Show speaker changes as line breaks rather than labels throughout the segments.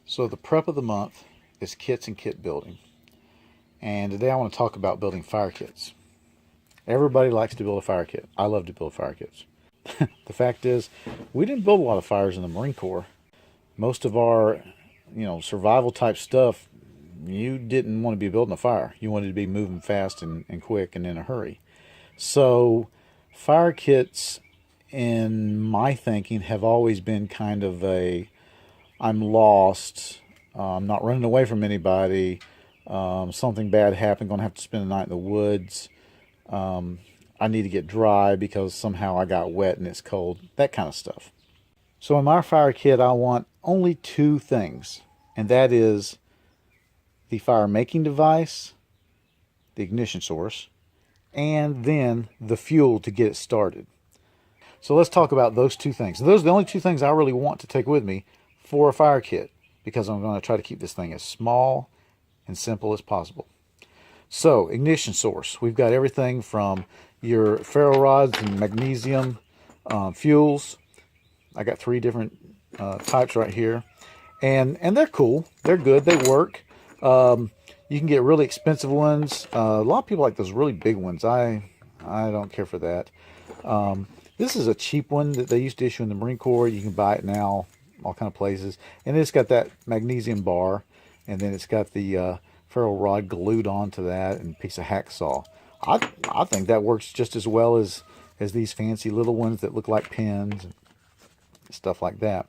So the prep of the month is kits and kit building. And today I want to talk about building fire kits. Everybody likes to build a fire kit. I love to build fire kits. The fact is, we didn't build a lot of fires in the Marine Corps. Most of our, survival type stuff, you didn't want to be building a fire. You wanted to be moving fast and quick and in a hurry. So fire kits, in my thinking, have always been kind of I'm lost, I'm not running away from anybody, something bad happened, going to have to spend the night in the woods, I need to get dry because somehow I got wet and it's cold, that kind of stuff. So in my fire kit, I want only two things, and that is the fire making device, the ignition source, and then the fuel to get it started. So let's talk about those two things. Those are the only two things I really want to take with me for a fire kit, because I'm going to try to keep this thing as small and simple as possible. So, ignition source. We've got everything from your ferro rods and magnesium fuels. I got 3 different types right here. And they're cool. They're good. They work. You can get really expensive ones. A lot of people like those really big ones. I don't care for that. This is a cheap one that they used to issue in the Marine Corps. You can buy it now, all kind of places. And it's got that magnesium bar, and then it's got the ferro rod glued onto that and a piece of hacksaw. I think that works just as well as these fancy little ones that look like pins and stuff like that.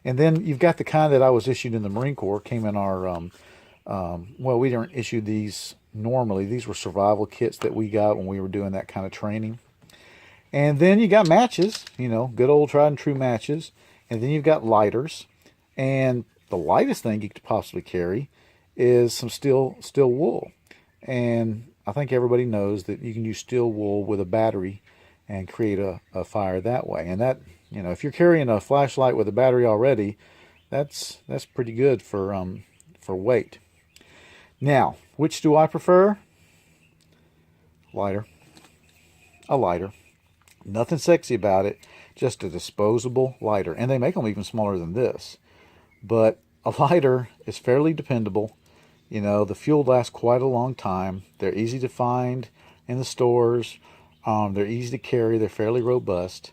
And then you've got the kind that I was issued in the Marine Corps, came in our, well, we didn't issue these normally. These were survival kits that we got when we were doing that kind of training. And then you got matches, good old tried and true matches. And then you've got lighters. And the lightest thing you could possibly carry is some steel wool. And I think everybody knows that you can use steel wool with a battery and create a fire that way. And that, if you're carrying a flashlight with a battery already, that's pretty good for weight. Now, which do I prefer? Lighter. A lighter. Nothing sexy about it, just a disposable lighter. And they make them even smaller than this. But a lighter is fairly dependable. The fuel lasts quite a long time. They're easy to find in the stores. They're easy to carry. They're fairly robust.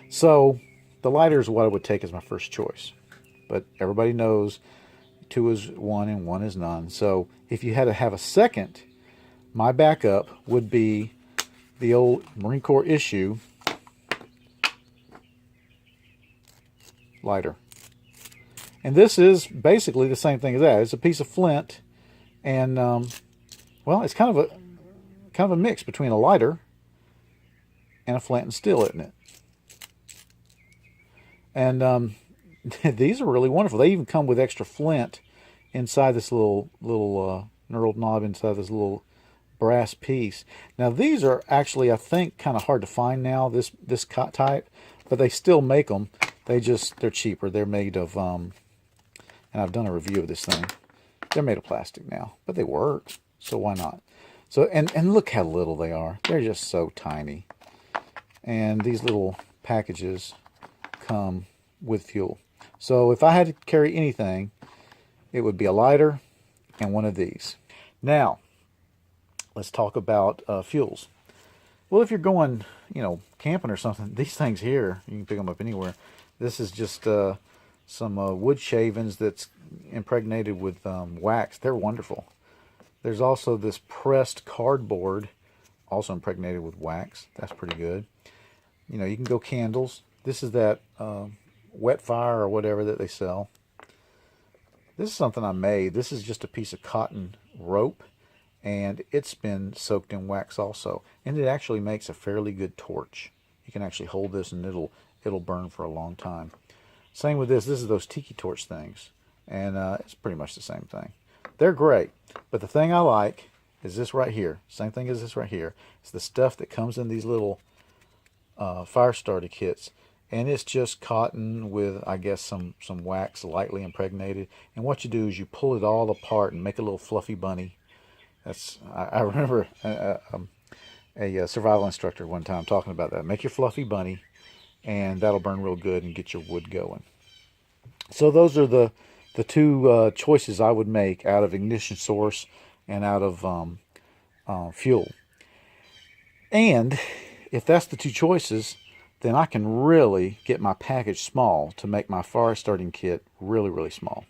So the lighter is what I would take as my first choice. But everybody knows 2 is 1 and 1 is none. So if you had to have a second, my backup would be the old Marine Corps issue lighter. And this is basically the same thing as that. It's a piece of flint, and well, it's kind of a mix between a lighter and a flint and steel, isn't it? And these are really wonderful. They even come with extra flint inside this little knurled knob inside this little brass piece. Now these are actually, I think, kind of hard to find now, this type, but they still make them. They're cheaper. They're made of and I've done a review of this thing. They're made of plastic now, but they work, so why not? So and look how little they are. They're just so tiny. And these little packages come with fuel. So if I had to carry anything, it would be a lighter and one of these. Now let's talk about fuels. Well, if you're going, camping or something, these things here, you can pick them up anywhere. This is just some wood shavings that's impregnated with wax. They're wonderful. There's also this pressed cardboard, also impregnated with wax. That's pretty good. You can go candles. This is that wet fire or whatever that they sell. This is something I made. This is just a piece of cotton rope, and it's been soaked in wax also, and it actually makes a fairly good torch. You can actually hold this and it'll burn for a long time. Same with this. This is those tiki torch things, and it's pretty much the same thing. They're great, but the thing I like is this right here. Same thing as this right here. It's the stuff that comes in these little fire starter kits, and it's just cotton with, I guess, some wax lightly impregnated. And what you do is you pull it all apart and make a little fluffy bunny. I remember a survival instructor one time talking about that. Make your fluffy bunny, and that'll burn real good and get your wood going. So those are the the two choices I would make out of ignition source and out of fuel. And if that's the two choices, then I can really get my package small to make my fire starting kit really, really small.